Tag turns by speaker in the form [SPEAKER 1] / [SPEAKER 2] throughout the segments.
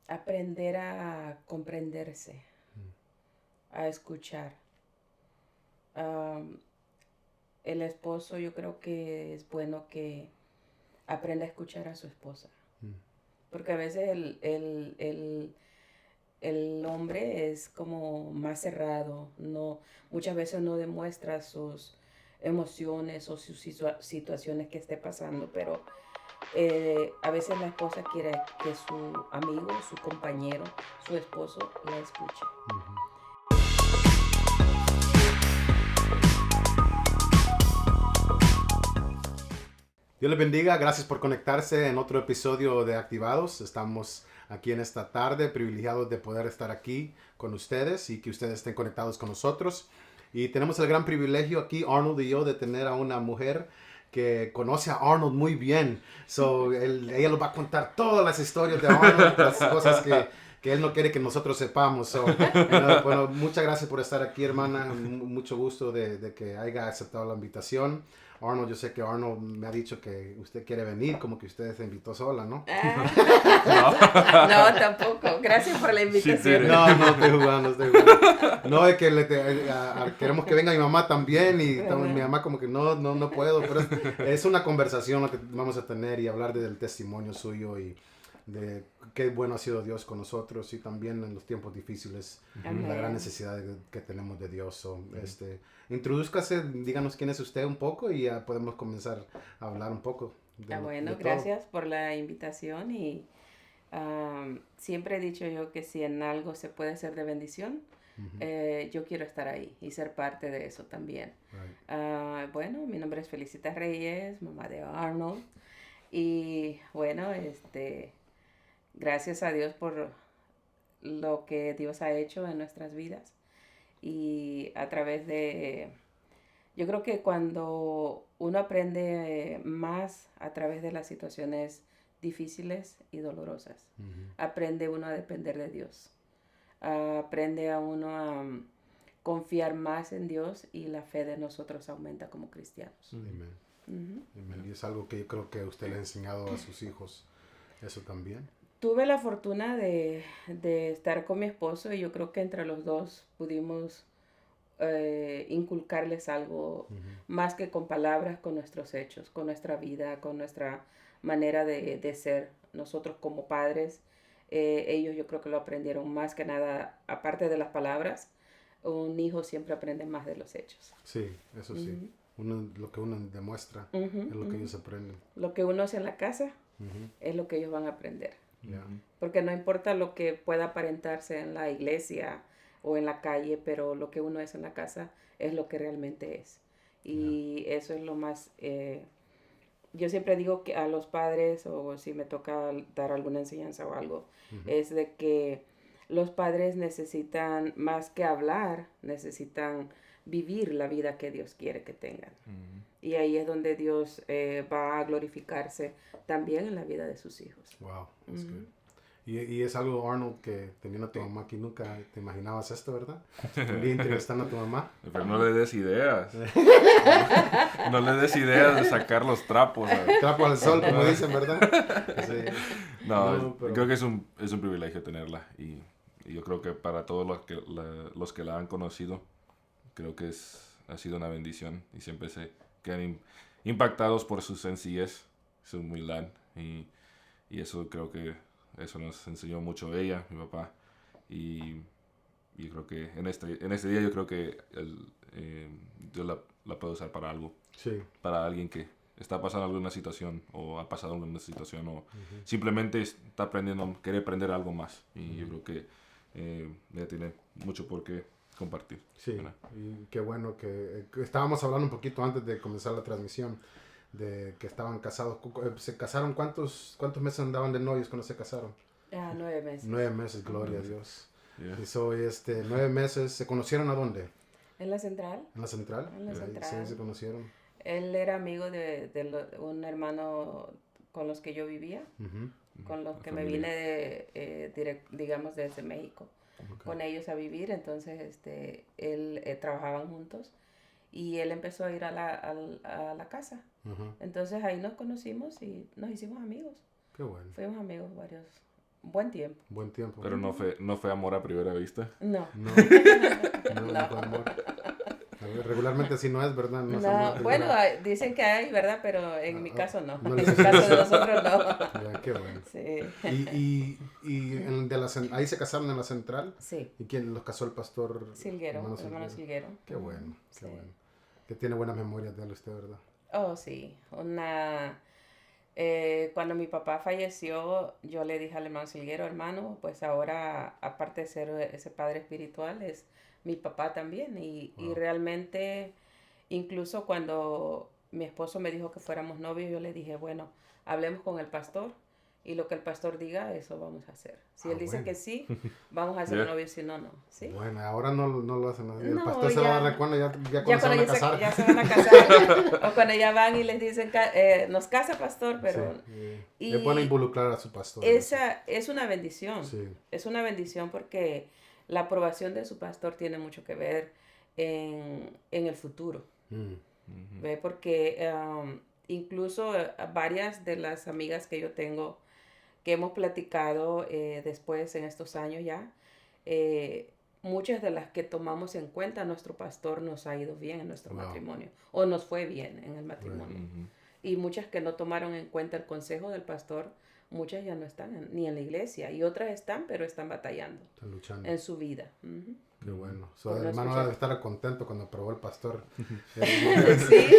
[SPEAKER 1] aprender a comprenderse, a escuchar. Am, el esposo yo creo que es bueno que aprenda a escuchar a su esposa. Porque a veces el hombre es como más cerrado, no, muchas veces no demuestra sus emociones o sus situaciones que esté pasando, pero a veces la esposa quiere que su amigo, su compañero, su esposo la escuche.
[SPEAKER 2] Dios les bendiga, gracias por conectarse en otro episodio de Activados. Estamos aquí en esta tarde, privilegiados de poder estar aquí con ustedes y que ustedes estén conectados con nosotros. Y tenemos el gran privilegio aquí, Arnold y yo, de tener a una mujer que conoce a Arnold muy bien. Ella nos va a contar todas las historias de Arnold, las cosas que él no quiere que nosotros sepamos. Bueno, muchas gracias por estar aquí, hermana. Mucho gusto de que haya aceptado la invitación. Arnold, yo sé que Arnold me ha dicho que usted quiere venir, como que usted se invitó sola, ¿no?
[SPEAKER 1] No, tampoco. Gracias por la invitación.
[SPEAKER 2] No, no estoy jugando, estoy jugando. No, es que queremos que venga mi mamá también y mi mamá como que no puedo, pero es una conversación lo que vamos a tener y hablar del testimonio suyo y de qué bueno ha sido Dios con nosotros y también en los tiempos difíciles, la gran necesidad que tenemos de Dios. Introdúzcase, díganos quién es usted un poco y ya podemos comenzar a hablar un poco de
[SPEAKER 1] Gracias por la invitación y siempre he dicho yo que si en algo se puede ser de bendición, yo quiero estar ahí y ser parte de eso también.
[SPEAKER 2] Right.
[SPEAKER 1] Bueno, mi nombre es Felicita Reyes, mamá de Arnold. Y bueno, gracias a Dios por lo que Dios ha hecho en nuestras vidas. Y a través de, yo creo que cuando uno aprende más a través de las situaciones difíciles y dolorosas, aprende uno a depender de Dios. Aprende a uno a confiar más en Dios y la fe de nosotros aumenta como cristianos.
[SPEAKER 2] Amén. Amén. Y es algo que yo creo que usted le ha enseñado a sus hijos, eso también.
[SPEAKER 1] Tuve la fortuna de estar con mi esposo y yo creo que entre los dos pudimos inculcarles algo más que con palabras, con nuestros hechos, con nuestra vida, con nuestra manera de ser. Nosotros como padres, ellos yo creo que lo aprendieron más que nada, aparte de las palabras, un hijo siempre aprende más de los hechos.
[SPEAKER 2] Sí, eso sí. Lo que uno demuestra es lo que ellos aprenden.
[SPEAKER 1] Lo que uno hace en la casa es lo que ellos van a aprender.
[SPEAKER 2] Yeah.
[SPEAKER 1] Porque no importa lo que pueda aparentarse en la iglesia o en la calle, pero lo que uno es en la casa es lo que realmente es. Y eso es lo más... yo siempre digo que a los padres, o si me toca dar alguna enseñanza o algo, es de que los padres necesitan, más que hablar, necesitan vivir la vida que Dios quiere que tengan. Y ahí es donde Dios va a glorificarse también en la vida de sus hijos.
[SPEAKER 2] Wow, that's good. Y es algo, Arnold, que teniendo a tu mamá aquí nunca te imaginabas esto, ¿verdad? Un día entrevistando a tu mamá.
[SPEAKER 3] Pero no le des ideas. No le des ideas de sacar los trapos.
[SPEAKER 2] Trapo al sol, como dicen, ¿verdad? Sí.
[SPEAKER 3] No, pero... creo que es un privilegio tenerla. Y yo creo que para todos los que la han conocido, creo que ha sido una bendición. Y siempre se quedan impactados por su sencillez, su humildad. Y eso creo que eso nos enseñó mucho ella, mi papá. Y creo que en este día yo creo que Dios la puede usar para algo.
[SPEAKER 2] Sí. Para
[SPEAKER 3] alguien que está pasando alguna situación o ha pasado alguna situación o simplemente está aprendiendo, quiere aprender algo más. Y yo creo que ella tiene mucho por qué compartir.
[SPEAKER 2] Sí, ¿verdad? Y qué bueno que estábamos hablando un poquito antes de comenzar la transmisión de que estaban casados. ¿Se casaron? ¿Cuántos meses andaban de novios cuando se casaron?
[SPEAKER 1] 9 meses.
[SPEAKER 2] 9 meses, gloria a Dios. Yeah. Y 9 meses. ¿Se conocieron a dónde?
[SPEAKER 1] En la central.
[SPEAKER 2] ¿En la central?
[SPEAKER 1] En la central.
[SPEAKER 2] Sí, se conocieron.
[SPEAKER 1] Él era amigo de un hermano con los que yo vivía, con los que me vine digamos desde México, con ellos a vivir. Entonces trabajaban juntos y él empezó a ir a la casa. Entonces ahí nos conocimos y nos hicimos amigos.
[SPEAKER 2] Qué bueno.
[SPEAKER 1] Fuimos amigos buen tiempo.
[SPEAKER 2] Buen tiempo.
[SPEAKER 3] Pero no fue amor a primera vista.
[SPEAKER 1] No.
[SPEAKER 2] No, no fue amor. A ver, regularmente así no es, ¿verdad? No es
[SPEAKER 1] No,
[SPEAKER 2] amor
[SPEAKER 1] bueno,
[SPEAKER 2] primero.
[SPEAKER 1] dicen que hay, ¿verdad? Pero en mi caso no.
[SPEAKER 2] no
[SPEAKER 1] En
[SPEAKER 2] les
[SPEAKER 1] el
[SPEAKER 2] hiciste
[SPEAKER 1] caso de
[SPEAKER 2] caso.
[SPEAKER 1] nosotros no.
[SPEAKER 2] Ya, qué bueno.
[SPEAKER 1] Sí.
[SPEAKER 2] Y ahí se casaron en la central.
[SPEAKER 1] Sí.
[SPEAKER 2] ¿Y quién los casó? El pastor
[SPEAKER 1] Silguero,
[SPEAKER 2] hermano
[SPEAKER 1] hermano Silguero.
[SPEAKER 2] Qué bueno, qué
[SPEAKER 1] Sí.
[SPEAKER 2] bueno. Que tiene buenas memorias de él usted, ¿verdad?
[SPEAKER 1] Oh, sí. Cuando mi papá falleció, yo le dije al hermano Silguero, hermano, pues ahora, aparte de ser ese padre espiritual, es mi papá también. Y
[SPEAKER 2] Wow.
[SPEAKER 1] realmente, incluso cuando mi esposo me dijo que fuéramos novios, yo le dije, bueno, hablemos con el pastor y lo que el pastor diga, eso vamos a hacer. Si él dice
[SPEAKER 2] bueno.
[SPEAKER 1] que sí, vamos a ser
[SPEAKER 3] Yeah.
[SPEAKER 1] novios, si no, no. ¿Sí?
[SPEAKER 2] Bueno, ahora no lo hacen así. El
[SPEAKER 1] No,
[SPEAKER 2] pastor se va a dar cuenta ya cuando se van a casar.
[SPEAKER 1] ya se van a casar. O cuando ya van y les dicen, nos casa pastor, pero...
[SPEAKER 2] Sí,
[SPEAKER 1] y
[SPEAKER 2] es bueno involucrar a su pastor.
[SPEAKER 1] esa es una bendición.
[SPEAKER 2] Sí.
[SPEAKER 1] Es una bendición porque la aprobación de su pastor tiene mucho que ver en el futuro. ¿Ve? Porque incluso varias de las amigas que yo tengo que hemos platicado después en estos años ya, muchas de las que tomamos en cuenta, nuestro pastor nos ha ido bien en nuestro matrimonio, o nos fue bien en el matrimonio. Y muchas que no tomaron en cuenta el consejo del pastor, muchas ya no están ni en la iglesia, y otras están, pero están batallando.
[SPEAKER 2] Están luchando.
[SPEAKER 1] En su vida.
[SPEAKER 2] Qué bueno.
[SPEAKER 1] Por
[SPEAKER 2] El
[SPEAKER 1] no
[SPEAKER 2] hermano
[SPEAKER 1] escuchar.
[SPEAKER 2] debe estar contento cuando aprobó el pastor.
[SPEAKER 1] Sí.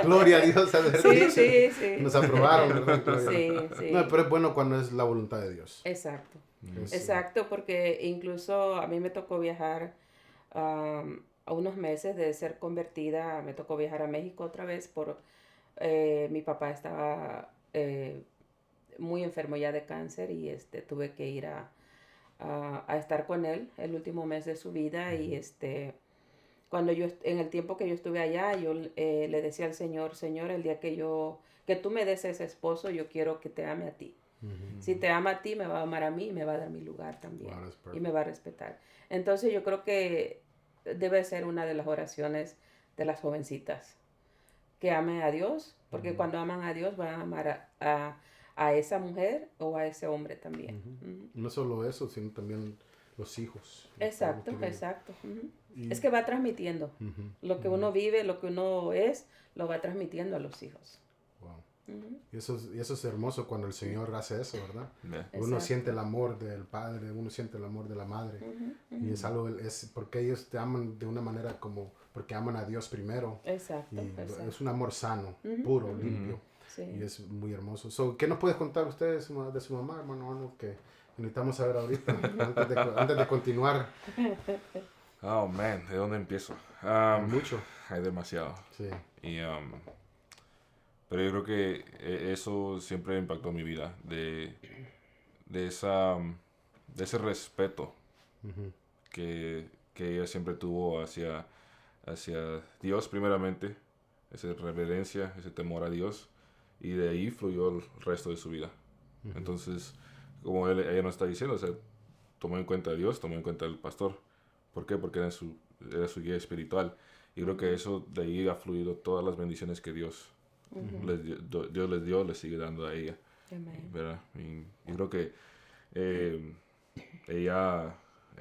[SPEAKER 2] Gloria a Dios.
[SPEAKER 1] Sí.
[SPEAKER 2] Nos aprobaron, ¿verdad? Gloria.
[SPEAKER 1] Sí.
[SPEAKER 2] No, pero es bueno cuando es la voluntad de Dios.
[SPEAKER 1] Exacto.
[SPEAKER 2] Es-
[SPEAKER 1] Exacto, porque incluso a mí me tocó viajar a unos meses de ser convertida, me tocó viajar a México otra vez por mi papá estaba muy enfermo ya de cáncer y tuve que ir a estar con él el último mes de su vida y cuando en el tiempo que yo estuve allá, yo le decía al Señor, Señor, el día que tú me des ese esposo, yo quiero que te ame a ti. Si te ama a ti, me va a amar a mí y me va a dar mi lugar también.
[SPEAKER 2] Wow, that's perfect.
[SPEAKER 1] Y me va a respetar. Entonces yo creo que debe ser una de las oraciones de las jovencitas. Que amen a Dios, porque cuando aman a Dios van a amar a esa mujer o a ese hombre también.
[SPEAKER 2] No solo eso, sino también los hijos.
[SPEAKER 1] Exacto,
[SPEAKER 2] Lo que viven.
[SPEAKER 1] exacto.
[SPEAKER 2] Y-
[SPEAKER 1] Es que va transmitiendo.
[SPEAKER 2] Ujú.
[SPEAKER 1] Lo que uno vive, lo que uno es, lo va transmitiendo a los hijos.
[SPEAKER 2] Wow. Y eso es hermoso cuando el Señor hace eso, ¿verdad?
[SPEAKER 3] Yeah.
[SPEAKER 2] Uno
[SPEAKER 1] Exacto.
[SPEAKER 2] siente el amor del padre, uno siente el amor de la madre. Y es algo, es porque ellos te aman de una manera porque aman a Dios primero.
[SPEAKER 1] Exacto,
[SPEAKER 2] Y
[SPEAKER 1] exacto.
[SPEAKER 2] es un amor sano, puro, limpio.
[SPEAKER 1] Sí.
[SPEAKER 2] Y es muy hermoso. So, ¿qué nos puedes contar ustedes de su mamá, hermano? Algo que necesitamos saber ahorita, antes de continuar.
[SPEAKER 3] Oh, man, ¿de dónde empiezo?
[SPEAKER 2] Mucho.
[SPEAKER 3] Hay demasiado.
[SPEAKER 2] Sí.
[SPEAKER 3] Y, pero yo creo que eso siempre impactó mi vida, de ese respeto que ella siempre tuvo hacia Dios primeramente, esa reverencia, ese temor a Dios, y de ahí fluyó el resto de su vida. Entonces, como ella nos está diciendo, o sea, tomó en cuenta a Dios, tomó en cuenta al pastor. ¿Por qué? Porque era su guía espiritual. Y creo que eso de ahí ha fluido todas las bendiciones que Dios les dio, les sigue dando a ella.
[SPEAKER 1] Amén.
[SPEAKER 3] ¿Verdad? Y yo creo que ella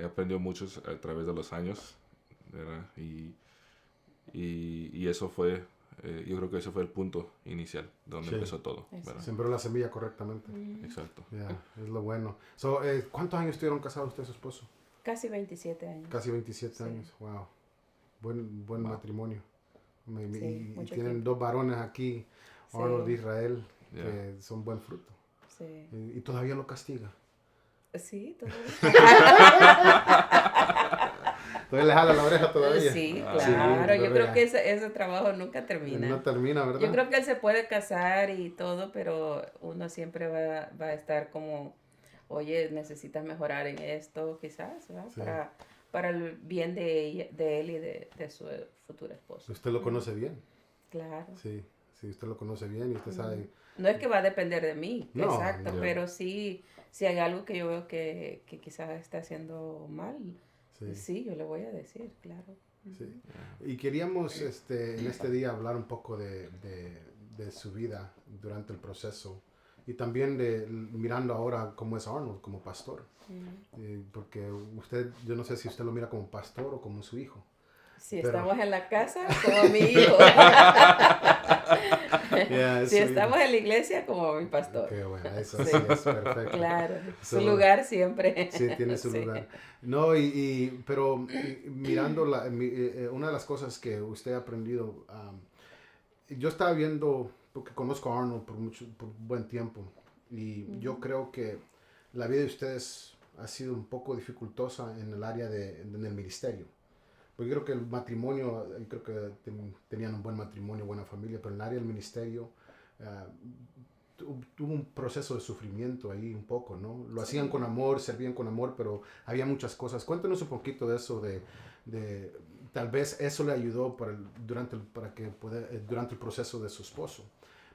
[SPEAKER 3] aprendió mucho a través de los años, ¿verdad? Y eso fue, yo creo que ese fue el punto inicial, donde
[SPEAKER 2] Sí.
[SPEAKER 3] empezó todo, ¿verdad?
[SPEAKER 2] Sembró la semilla correctamente.
[SPEAKER 3] Exacto.
[SPEAKER 2] Ya, es lo bueno. So, ¿cuántos años estuvieron casados usted y su esposo?
[SPEAKER 1] Casi 27 años.
[SPEAKER 2] Casi 27
[SPEAKER 1] Sí.
[SPEAKER 2] años. Wow. Buen matrimonio.
[SPEAKER 1] Sí,
[SPEAKER 2] Y
[SPEAKER 1] mucho
[SPEAKER 2] tienen
[SPEAKER 1] tiempo.
[SPEAKER 2] 2 varones aquí,
[SPEAKER 1] Sí.
[SPEAKER 2] Arnold y Israel,
[SPEAKER 3] Yeah.
[SPEAKER 2] que son buen fruto.
[SPEAKER 1] Sí.
[SPEAKER 2] Y todavía lo castiga.
[SPEAKER 1] Sí, todo.
[SPEAKER 2] Todavía le jala la oreja todavía.
[SPEAKER 1] Sí,
[SPEAKER 3] Ah,
[SPEAKER 1] claro.
[SPEAKER 2] sí,
[SPEAKER 1] Yo
[SPEAKER 2] no
[SPEAKER 1] creo
[SPEAKER 2] vea.
[SPEAKER 1] que ese trabajo nunca termina.
[SPEAKER 2] No termina, ¿verdad?
[SPEAKER 1] Yo creo que él se puede casar y todo, pero uno siempre va a estar como, oye, necesitas mejorar en esto, quizás, ¿verdad?
[SPEAKER 2] Sí.
[SPEAKER 1] Para el bien de él y de su futura esposa.
[SPEAKER 2] Usted lo conoce bien.
[SPEAKER 1] Claro.
[SPEAKER 2] Sí, usted lo conoce bien y usted sabe.
[SPEAKER 1] No es que va a depender de mí,
[SPEAKER 2] No,
[SPEAKER 1] exacto,
[SPEAKER 2] no.
[SPEAKER 1] pero sí, si hay algo que yo veo que quizás está haciendo mal,
[SPEAKER 2] Sí.
[SPEAKER 1] sí, yo le voy a decir, claro.
[SPEAKER 2] Sí. Y queríamos en este día hablar un poco de su vida durante el proceso Y también mirando ahora cómo es Arnold como pastor. Porque yo no sé si usted lo mira como pastor o como su hijo.
[SPEAKER 1] Si estamos en la casa, como mi hijo. Si estamos en la iglesia, como mi pastor.
[SPEAKER 2] Qué bueno, eso sí es perfecto.
[SPEAKER 1] Claro, su lugar siempre.
[SPEAKER 2] Sí, tiene su lugar. No, pero mirando una de las cosas que usted ha aprendido, yo estaba viendo, porque conozco a Arnold por buen tiempo, y yo creo que la vida de ustedes ha sido un poco dificultosa en el área en el ministerio. Porque creo que el matrimonio, creo que tenían un buen matrimonio, buena familia, pero en el área del ministerio tuvo un proceso de sufrimiento ahí un poco, ¿no? Lo hacían con amor, servían con amor, pero había muchas cosas. Cuéntanos un poquito de eso, tal vez eso le ayudó durante el proceso de su esposo.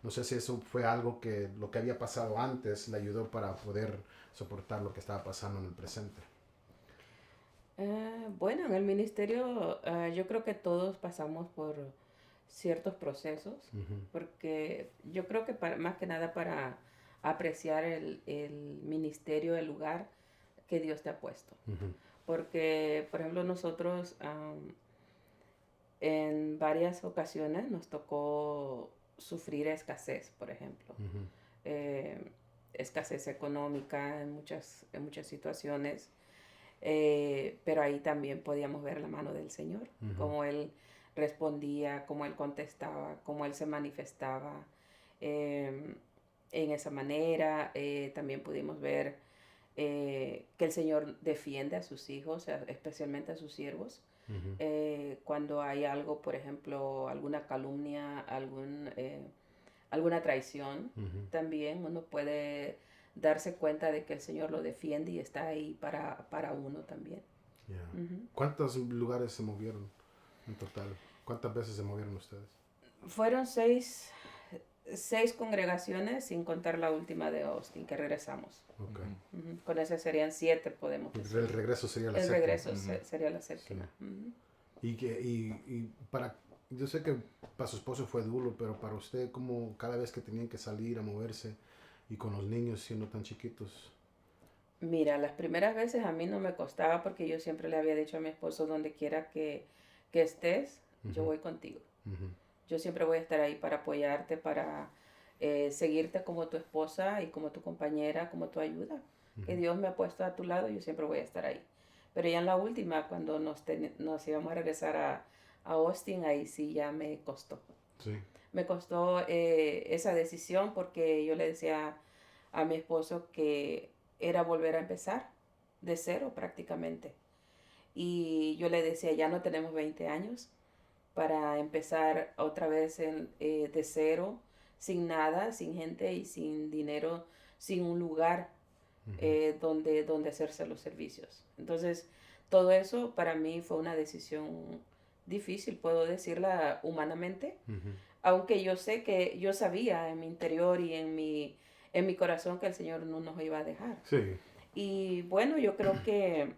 [SPEAKER 2] No sé si eso fue algo que lo que había pasado antes le ayudó para poder soportar lo que estaba pasando en el presente.
[SPEAKER 1] Bueno, en el ministerio yo creo que todos pasamos por ciertos procesos, porque yo creo que más que nada para apreciar el ministerio, el lugar que Dios te ha puesto. Porque, por ejemplo, nosotros en varias ocasiones nos tocó sufrir escasez, por ejemplo. Escasez económica en muchas situaciones. Pero ahí también podíamos ver la mano del Señor, cómo Él respondía, cómo Él contestaba, cómo Él se manifestaba en esa manera. También pudimos ver que el Señor defiende a sus hijos, especialmente a sus siervos. Cuando hay algo, por ejemplo, alguna calumnia, alguna traición, también uno puede darse cuenta de que el Señor lo defiende y está ahí para uno también.
[SPEAKER 2] ¿Cuántos lugares se movieron en total? ¿Cuántas veces se movieron ustedes?
[SPEAKER 1] Fueron seis congregaciones, sin contar la última de Austin, que regresamos. Con esas serían 7, podemos decir.
[SPEAKER 2] El regreso sería la séptima.
[SPEAKER 1] El regreso sería la séptima.
[SPEAKER 2] Sí. Yo sé que para su esposo fue duro, pero para usted, como cada vez que tenían que salir a moverse y con los niños siendo tan chiquitos.
[SPEAKER 1] Mira, las primeras veces a mí no me costaba, porque yo siempre le había dicho a mi esposo, donde quiera que estés, yo voy contigo. Yo siempre voy a estar ahí para apoyarte, para seguirte como tu esposa y como tu compañera, como tu ayuda. Que Dios me ha puesto a tu lado, yo siempre voy a estar ahí. Pero ya en la última, cuando nos íbamos a regresar a Austin, ahí sí ya me costó.
[SPEAKER 2] Sí.
[SPEAKER 1] Me costó esa decisión, porque yo le decía a mi esposo que era volver a empezar de cero prácticamente. Y yo le decía, ya no tenemos 20 años para empezar otra vez de cero, sin nada, sin gente y sin dinero, sin un lugar donde hacerse los servicios. Entonces, todo eso para mí fue una decisión difícil, puedo decirla humanamente, aunque yo sabía en mi interior y en mi corazón que el Señor no nos iba a dejar.
[SPEAKER 2] Sí.
[SPEAKER 1] Y bueno, yo creo que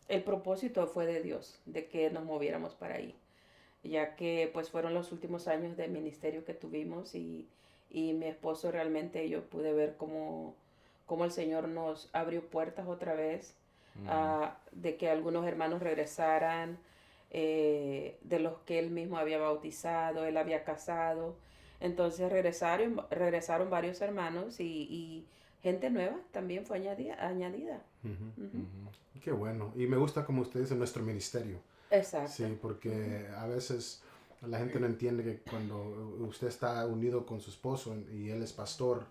[SPEAKER 1] el propósito fue de Dios, de que nos moviéramos para ahí, ya que pues fueron los últimos años de ministerio que tuvimos, y mi esposo realmente, yo pude ver cómo el Señor nos abrió puertas otra vez, de que algunos hermanos regresaran, de los que él mismo había bautizado, él había casado. Entonces regresaron varios hermanos, y gente nueva también fue añadida.
[SPEAKER 2] Qué bueno. Y me gusta como usted dice, nuestro ministerio.
[SPEAKER 1] Exacto.
[SPEAKER 2] Sí, porque a veces la gente no entiende que cuando usted está unido con su esposo y él es pastor,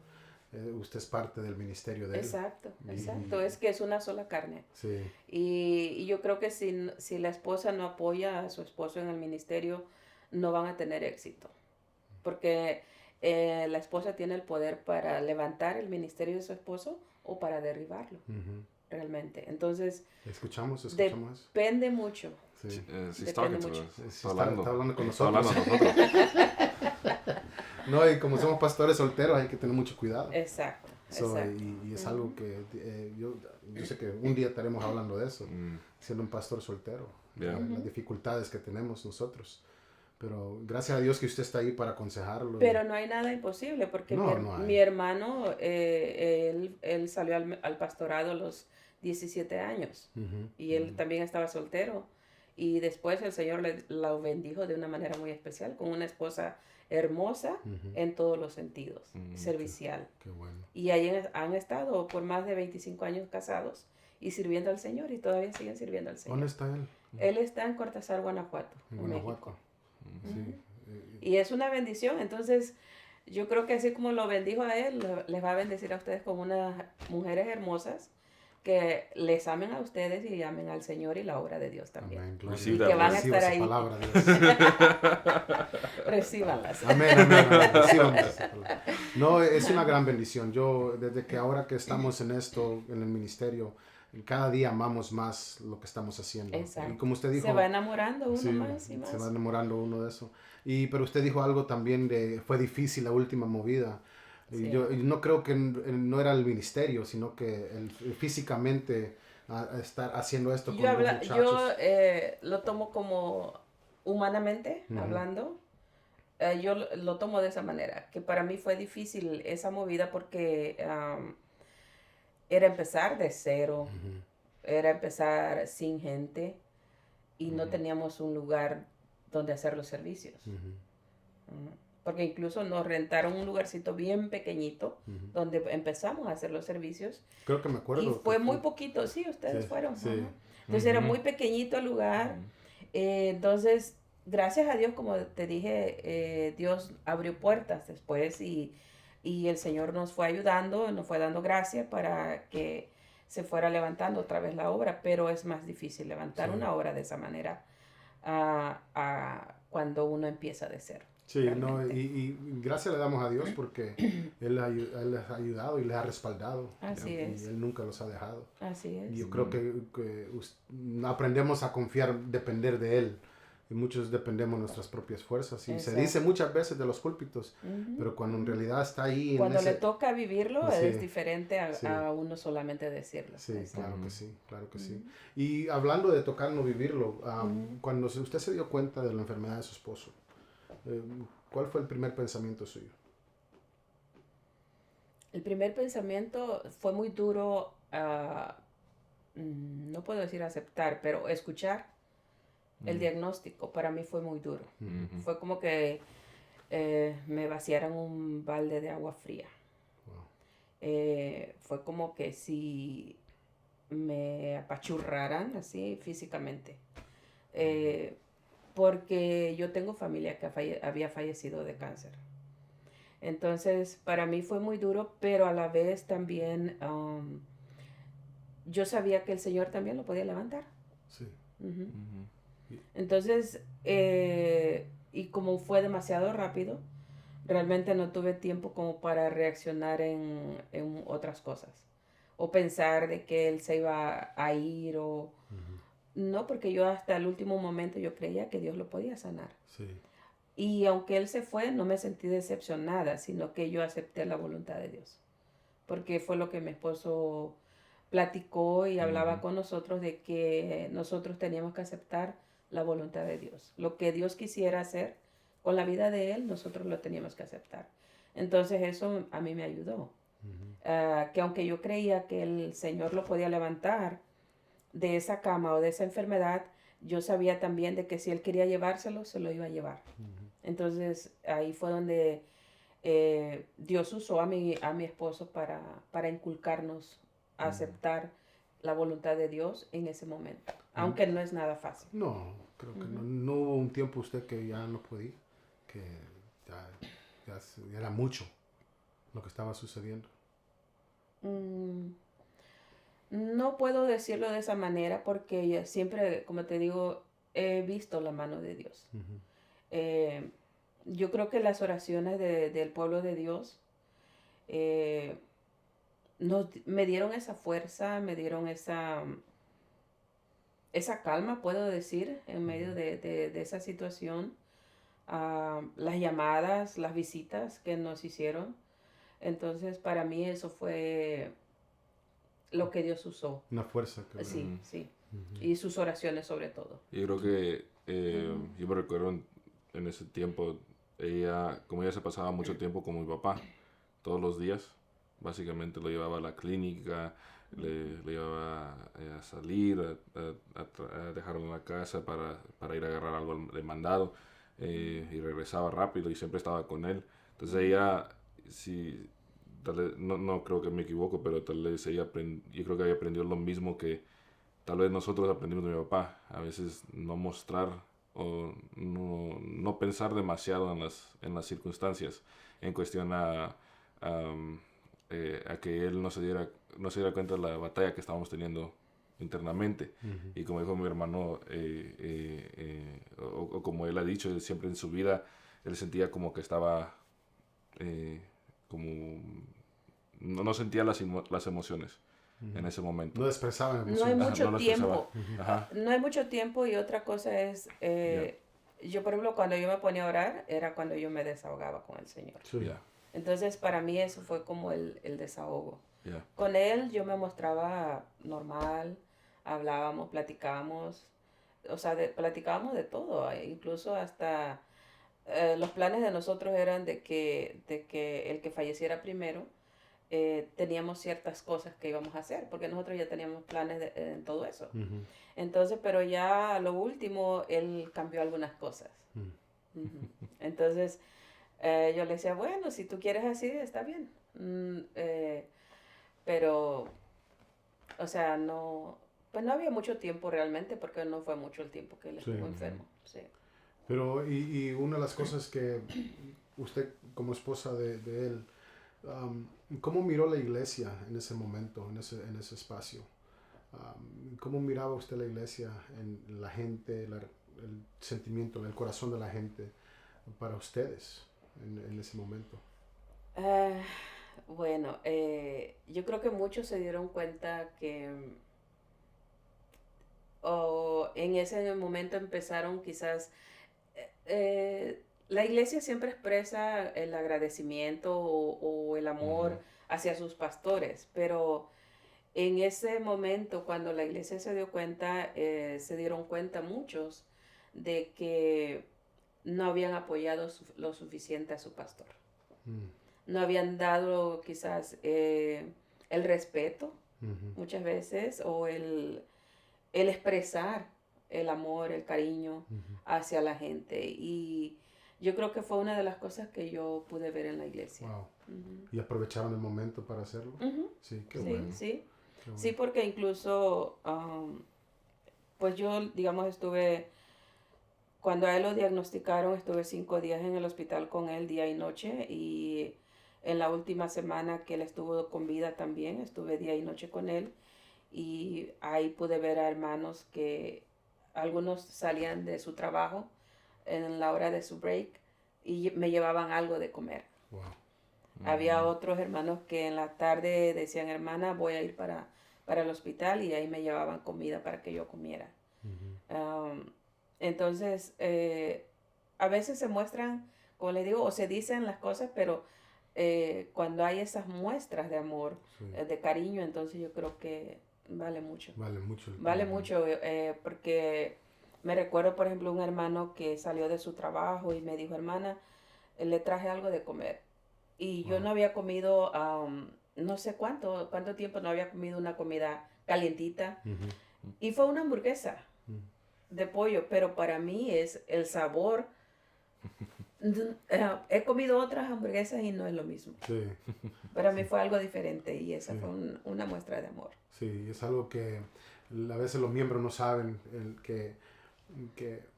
[SPEAKER 2] usted es parte del ministerio de él.
[SPEAKER 1] Exacto. Es que es una sola carne.
[SPEAKER 2] Sí.
[SPEAKER 1] Y yo creo que si la esposa no apoya a su esposo en el ministerio, no van a tener éxito. Porque la esposa tiene el poder para levantar el ministerio de su esposo o para derribarlo. Realmente. Entonces,
[SPEAKER 2] escuchamos eso.
[SPEAKER 1] Depende mucho.
[SPEAKER 2] Sí.
[SPEAKER 3] Depende mucho.
[SPEAKER 2] Está hablando con nosotros. No, y como somos pastores solteros hay que tener mucho cuidado.
[SPEAKER 1] Exacto.
[SPEAKER 2] Y es algo que yo sé que un día estaremos hablando de eso, siendo un pastor soltero, las dificultades que tenemos nosotros. Pero gracias a Dios que usted está ahí para aconsejarlo.
[SPEAKER 1] Pero no hay nada imposible, porque mi hermano, él salió al pastorado a los 17 años, y él también estaba soltero, y después el Señor lo bendijo de una manera muy especial, con una esposa hermosa en todos los sentidos, servicial.
[SPEAKER 2] Qué bueno.
[SPEAKER 1] Y ahí han estado por más de 25 años casados y sirviendo al Señor, y todavía siguen sirviendo al Señor.
[SPEAKER 2] ¿Dónde está él?
[SPEAKER 1] Él está en Cortázar, Guanajuato, en México.
[SPEAKER 2] Sí.
[SPEAKER 1] Y es una bendición. Entonces, yo creo que así como lo bendijo a él, les va a bendecir a ustedes como unas mujeres hermosas que les amen a ustedes y amen al Señor y la obra de Dios también.
[SPEAKER 2] Amén.
[SPEAKER 1] Y que van a estar ahí.
[SPEAKER 2] Palabra,
[SPEAKER 1] Recíbanlas.
[SPEAKER 2] Amén. Recíbanlas. No, es una gran bendición. Yo, desde que ahora que estamos en esto, en el ministerio, cada día amamos más lo que estamos haciendo.
[SPEAKER 1] Exacto.
[SPEAKER 2] Y como usted dijo,
[SPEAKER 1] se va enamorando uno más y más.
[SPEAKER 2] Se va enamorando uno de eso. Pero usted dijo algo también fue difícil la última movida. Sí. Yo no creo que no era el ministerio, sino que físicamente estar haciendo esto con los muchachos.
[SPEAKER 1] Yo lo tomo como humanamente hablando. Yo lo tomo de esa manera, que para mí fue difícil esa movida porque era empezar de cero, era empezar sin gente y no teníamos un lugar donde hacer los servicios. Porque incluso nos rentaron un lugarcito bien pequeñito donde empezamos a hacer los servicios.
[SPEAKER 2] Creo que me acuerdo.
[SPEAKER 1] Y fue muy poquito, sí, ustedes fueron. Sí. Entonces era muy pequeñito el lugar. Entonces, gracias a Dios, como te dije, Dios abrió puertas después y el Señor nos fue ayudando, nos fue dando gracias para que se fuera levantando otra vez la obra, pero es más difícil levantar una obra de esa manera cuando uno empieza de cero.
[SPEAKER 2] Sí, no, y gracias le damos a Dios porque Él les ha ayudado y les ha respaldado.
[SPEAKER 1] Así es.
[SPEAKER 2] Y Él nunca los ha dejado.
[SPEAKER 1] Así es.
[SPEAKER 2] Y yo creo que aprendemos a confiar, depender de Él. Y muchos dependemos de nuestras propias fuerzas. Y se dice muchas veces de los púlpitos, pero cuando en realidad está ahí...
[SPEAKER 1] Cuando le toca vivirlo es diferente a uno solamente decirlo.
[SPEAKER 2] Sí, claro que sí. Y hablando de tocar no vivirlo, cuando usted se dio cuenta de la enfermedad de su esposo, ¿cuál fue el primer pensamiento suyo?
[SPEAKER 1] El primer pensamiento fue muy duro, no puedo decir aceptar, pero escuchar el diagnóstico para mí fue muy duro. Fue como que me vaciaran un balde de agua fría. Wow. Fue como que si me apachurraran así físicamente. Porque yo tengo familia que había fallecido de cáncer. Entonces, para mí fue muy duro, pero a la vez también yo sabía que el Señor también lo podía levantar.
[SPEAKER 2] Sí.
[SPEAKER 1] Entonces, y como fue demasiado rápido, realmente no tuve tiempo como para reaccionar en otras cosas. O pensar de que él se iba a ir o... No, porque yo hasta el último momento yo creía que Dios lo podía sanar.
[SPEAKER 2] Sí.
[SPEAKER 1] Y aunque Él se fue, no me sentí decepcionada, sino que yo acepté la voluntad de Dios. Porque fue lo que mi esposo platicó y hablaba con nosotros de que nosotros teníamos que aceptar la voluntad de Dios. Lo que Dios quisiera hacer con la vida de Él, nosotros lo teníamos que aceptar. Entonces eso a mí me ayudó. Que aunque yo creía que el Señor lo podía levantar de esa cama o de esa enfermedad, yo sabía también de que si Él quería llevárselo, se lo iba a llevar. Entonces ahí fue donde Dios usó a mi esposo para inculcarnos a aceptar la voluntad de Dios en ese momento, aunque no es nada fácil.
[SPEAKER 2] No, creo que no hubo un tiempo usted que ya no podía, que ya era mucho lo que estaba sucediendo.
[SPEAKER 1] No puedo decirlo de esa manera porque siempre, como te digo, he visto la mano de Dios. Yo creo que las oraciones del pueblo de Dios me dieron esa fuerza, me dieron esa calma, puedo decir, en medio de esa situación. Las llamadas, las visitas que nos hicieron. Entonces, para mí eso fue lo que Dios usó.
[SPEAKER 2] Una fuerza.
[SPEAKER 1] Sí. Y sus oraciones sobre todo.
[SPEAKER 3] Yo creo que, yo me recuerdo en ese tiempo, como ella se pasaba mucho tiempo con mi papá, todos los días, básicamente lo llevaba a la clínica, le llevaba a salir, a dejarlo en la casa para ir a agarrar algo de mandado, y regresaba rápido y siempre estaba con él. Entonces ella, sí, tal vez, no creo que me equivoco, pero tal vez yo creo que ella aprendió lo mismo que tal vez nosotros aprendimos de mi papá. A veces no mostrar o no pensar demasiado en las circunstancias en cuestión a que él no se diera cuenta de la batalla que estábamos teniendo internamente.
[SPEAKER 2] Ujú.
[SPEAKER 3] Y como dijo mi hermano, o como él ha dicho, siempre en su vida él sentía como que estaba como no sentía las emociones en ese momento.
[SPEAKER 2] No expresaban
[SPEAKER 1] No hay
[SPEAKER 2] emociones.
[SPEAKER 1] mucho
[SPEAKER 3] No lo expresaba.
[SPEAKER 1] tiempo.
[SPEAKER 3] Ajá.
[SPEAKER 1] No hay mucho tiempo y otra cosa es, yo por ejemplo cuando yo me ponía a orar era cuando yo me desahogaba con el Señor.
[SPEAKER 2] Sí.
[SPEAKER 3] Yeah.
[SPEAKER 1] Entonces para mí eso fue como el desahogo.
[SPEAKER 3] Yeah.
[SPEAKER 1] Con Él yo me mostraba normal, hablábamos, platicábamos, o sea, platicábamos de todo, incluso hasta los planes de nosotros eran de que el que falleciera primero, teníamos ciertas cosas que íbamos a hacer, porque nosotros ya teníamos planes en todo eso.
[SPEAKER 2] Ujú.
[SPEAKER 1] Entonces, pero ya a lo último, él cambió algunas cosas.
[SPEAKER 2] Mm.
[SPEAKER 1] Ujú. Entonces, yo le decía, bueno, si tú quieres así, está bien. Pero, o sea, pues no había mucho tiempo realmente, porque no fue mucho el tiempo que él
[SPEAKER 2] Sí.
[SPEAKER 1] estuvo enfermo. Sí.
[SPEAKER 2] Pero, y una de las cosas que usted, como esposa de él, ¿cómo miró la iglesia en ese momento, en ese espacio? ¿Cómo miraba usted la iglesia, en la gente, el sentimiento, el corazón de la gente para ustedes en ese momento?
[SPEAKER 1] Bueno, yo creo que muchos se dieron cuenta que en ese momento empezaron quizás, la iglesia siempre expresa el agradecimiento o el amor hacia sus pastores, pero en ese momento cuando la iglesia se dio cuenta, se dieron cuenta muchos de que no habían apoyado lo suficiente a su pastor. No habían dado quizás el respeto muchas veces o el expresar el amor, el cariño hacia la gente. Y yo creo que fue una de las cosas que yo pude ver en la iglesia.
[SPEAKER 2] Wow. ¿Y aprovecharon el momento para hacerlo? Sí, qué
[SPEAKER 1] Sí,
[SPEAKER 2] bueno.
[SPEAKER 1] sí.
[SPEAKER 2] Qué bueno.
[SPEAKER 1] Sí, porque incluso, pues yo, digamos, cuando a él lo diagnosticaron, estuve 5 días en el hospital con él, día y noche, y en la última semana que él estuvo con vida también, estuve día y noche con él, y ahí pude ver a hermanos que algunos salían de su trabajo en la hora de su break y me llevaban algo de comer.
[SPEAKER 2] Wow.
[SPEAKER 1] Había otros hermanos que en la tarde decían, hermana, voy a ir para el hospital, y ahí me llevaban comida para que yo comiera. Entonces, a veces se muestran, como les digo, o se dicen las cosas, pero cuando hay esas muestras de amor,
[SPEAKER 2] Sí.
[SPEAKER 1] De cariño, entonces yo creo que vale mucho.
[SPEAKER 2] Vale mucho.
[SPEAKER 1] Vale mucho, porque me recuerdo, por ejemplo, un hermano que salió de su trabajo y me dijo, hermana, le traje algo de comer. Y yo no había comido, no sé cuánto tiempo no había comido una comida calientita. Y fue una hamburguesa de pollo, pero para mí es el sabor. He comido otras hamburguesas y no es lo mismo.
[SPEAKER 2] Sí.
[SPEAKER 1] Para mí fue algo diferente y esa fue una muestra de amor.
[SPEAKER 2] Sí, es algo que a veces los miembros no saben, que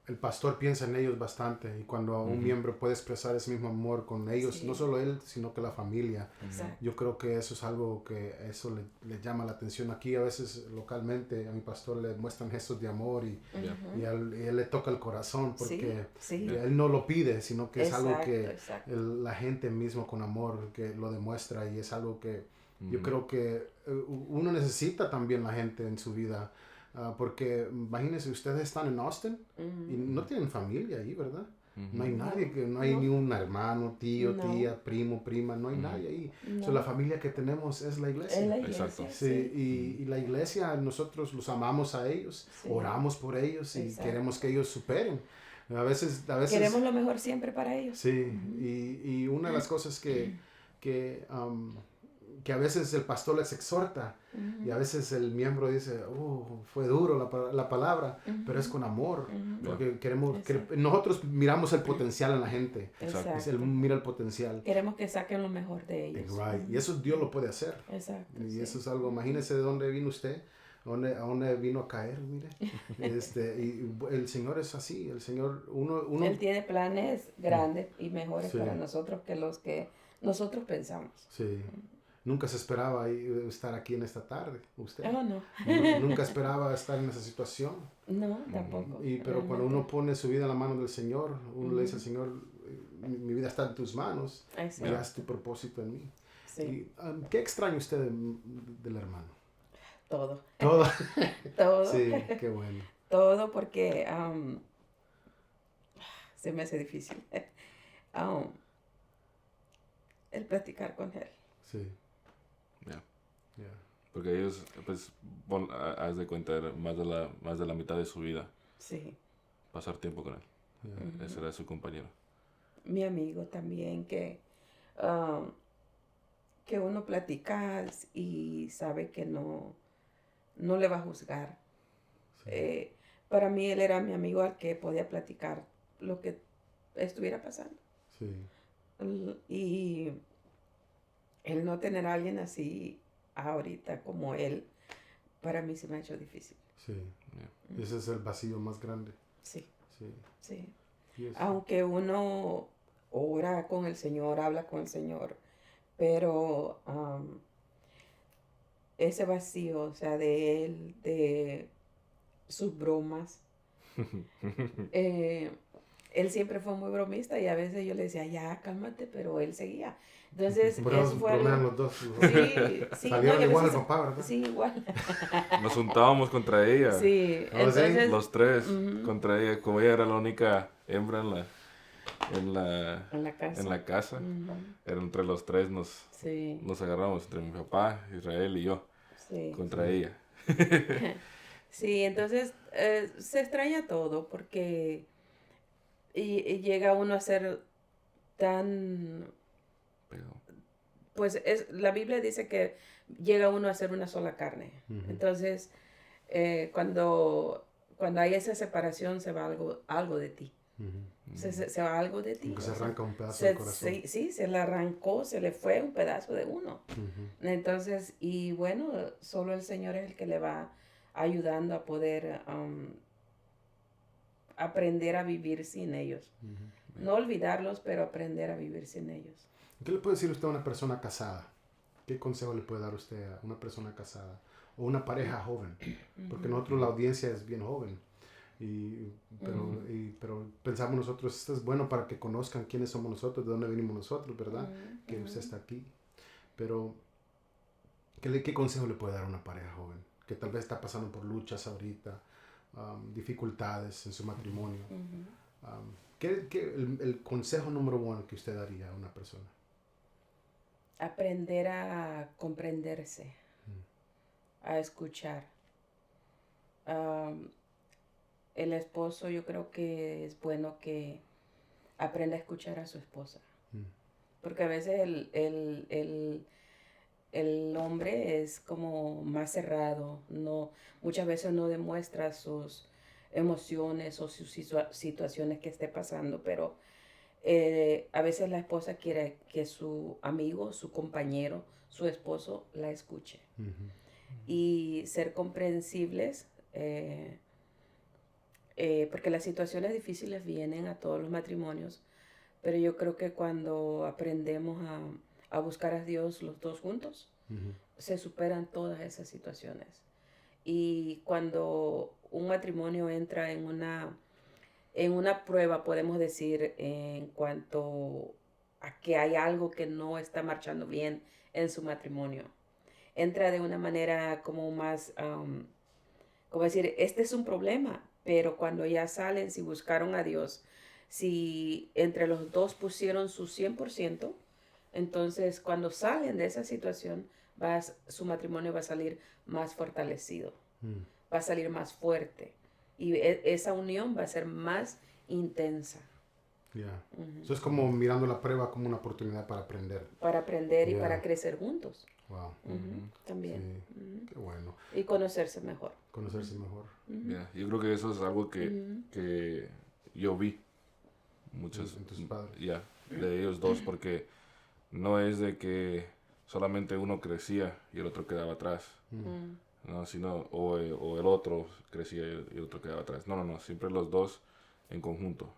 [SPEAKER 2] el pastor piensa en ellos bastante, y cuando un miembro puede expresar ese mismo amor con ellos, no solo él, sino que la familia, yo creo que eso es algo que eso le llama la atención. Aquí a veces localmente a mi pastor le muestran gestos de amor y a él le toca el corazón, porque él no lo pide, sino que es algo que la gente mismo con amor que lo demuestra, y es algo que yo creo que uno necesita también la gente en su vida. Porque imagínense, ustedes están en Austin y no tienen familia ahí, ¿verdad? No hay nadie, no hay ni un hermano, tío, tía, primo, prima, no hay nadie ahí. So, la familia que tenemos es la iglesia.
[SPEAKER 1] Es la iglesia.
[SPEAKER 3] Exacto.
[SPEAKER 2] Sí, y la iglesia, nosotros los amamos a ellos, oramos por ellos y queremos que ellos superen. A veces
[SPEAKER 1] queremos lo mejor siempre para ellos.
[SPEAKER 2] Sí, y una de las cosas que a veces el pastor les exhorta y a veces el miembro dice, fue duro la palabra, pero es con amor, porque nosotros miramos el potencial en la gente.
[SPEAKER 1] Exacto.
[SPEAKER 2] Él mira el potencial.
[SPEAKER 1] Queremos que saquen lo mejor de ellos.
[SPEAKER 2] Right. Y eso Dios lo puede hacer.
[SPEAKER 1] Exacto.
[SPEAKER 2] Y eso es algo, imagínese de dónde vino usted, a dónde vino a caer, mire. Y el Señor es así, el Señor, uno
[SPEAKER 1] Él tiene planes grandes y mejores para nosotros que los que nosotros pensamos.
[SPEAKER 2] Sí. Nunca se esperaba estar aquí en esta tarde, usted.
[SPEAKER 1] Oh, no.
[SPEAKER 2] Nunca esperaba estar en esa situación.
[SPEAKER 1] No, tampoco.
[SPEAKER 2] Pero cuando uno pone su vida en la mano del Señor, uno le dice al Señor, mi vida está en tus manos, y haz tu propósito en mí.
[SPEAKER 1] Sí.
[SPEAKER 2] Y, ¿qué extraña usted del hermano?
[SPEAKER 1] Todo.
[SPEAKER 2] Todo.
[SPEAKER 1] Todo.
[SPEAKER 2] Sí, qué bueno.
[SPEAKER 1] Todo porque se me hace difícil el platicar con él.
[SPEAKER 2] Sí.
[SPEAKER 3] Yeah. Porque ellos, pues, haz de cuenta, más de la mitad de su vida.
[SPEAKER 1] Sí.
[SPEAKER 3] Pasar tiempo con él. Yeah. Ese era su compañero.
[SPEAKER 1] Mi amigo también, que uno platica y sabe que no le va a juzgar. Sí. Para mí él era mi amigo al que podía platicar lo que estuviera pasando.
[SPEAKER 2] Sí.
[SPEAKER 1] Y el no tener a alguien así ahorita como él, para mí se me ha hecho difícil.
[SPEAKER 2] Sí. Yeah. Ese es el vacío más grande.
[SPEAKER 1] Sí.
[SPEAKER 2] Sí.
[SPEAKER 1] Sí.
[SPEAKER 2] Yes.
[SPEAKER 1] Aunque uno ora con el Señor, habla con el Señor, pero ese vacío, o sea, de él, de sus bromas, él siempre fue muy bromista y a veces yo le decía, ya, cálmate, pero él seguía. Entonces, eso fue algo...
[SPEAKER 2] los dos.
[SPEAKER 1] Sí,
[SPEAKER 2] salieron igual el papá, ¿verdad?
[SPEAKER 1] Sí, igual.
[SPEAKER 3] Nos juntábamos contra ella.
[SPEAKER 1] Sí, entonces...
[SPEAKER 3] Los tres contra ella, como ella era la única hembra en la casa. Era entre los tres nos agarramos, entre mi papá, Israel y yo, contra ella.
[SPEAKER 1] Sí, entonces se extraña todo porque y llega uno a ser tan... Pues la Biblia dice que llega uno a ser una sola carne. Entonces, cuando hay esa separación, se va algo de ti. Se va algo de ti.
[SPEAKER 2] Se arranca un pedazo del corazón.
[SPEAKER 1] Sí, se le arrancó, se le fue un pedazo de uno. Entonces, y bueno, solo el Señor es el que le va ayudando a poder aprender a vivir sin ellos. No olvidarlos, pero aprender a vivir sin ellos.
[SPEAKER 2] ¿Qué le puede decir usted a una persona casada? ¿Qué consejo le puede dar usted a una persona casada? O una pareja joven. Porque nosotros la audiencia es bien joven. Pero pensamos nosotros, esto es bueno para que conozcan quiénes somos nosotros, de dónde venimos nosotros, ¿verdad? Que usted está aquí. Pero, ¿qué consejo le puede dar a una pareja joven? Que tal vez está pasando por luchas ahorita, dificultades en su matrimonio. El consejo número uno que usted daría a una persona?
[SPEAKER 1] Aprender a comprenderse, a escuchar. El esposo, yo creo que es bueno que aprenda a escuchar a su esposa. Porque a veces el hombre es como más cerrado, muchas veces no demuestra sus emociones o sus situaciones que esté pasando, pero a veces la esposa quiere que su amigo, su compañero, su esposo la escuche. Y ser comprensibles, porque las situaciones difíciles vienen a todos los matrimonios, pero yo creo que cuando aprendemos a buscar a Dios los dos juntos, se superan todas esas situaciones. Y cuando un matrimonio entra en una prueba, podemos decir, en cuanto a que hay algo que no está marchando bien en su matrimonio, entra de una manera como más, como decir, este es un problema, pero cuando ya salen, si buscaron a Dios, si entre los dos pusieron su 100%, entonces cuando salen de esa situación, su matrimonio va a salir más fortalecido, va a salir más fuerte. Y esa unión va a ser más intensa.
[SPEAKER 2] Eso es como mirando la prueba como una oportunidad para aprender.
[SPEAKER 1] Para aprender y para crecer juntos.
[SPEAKER 2] Wow.
[SPEAKER 1] También.
[SPEAKER 2] Sí. Qué bueno.
[SPEAKER 1] Y conocerse mejor.
[SPEAKER 3] Yo creo que eso es algo que yo vi muchos
[SPEAKER 2] en tus padres.
[SPEAKER 3] De ellos dos, porque no es de que solamente uno crecía y el otro quedaba atrás, no, sino o el otro crecía y el otro quedaba atrás. No, siempre los dos en conjunto,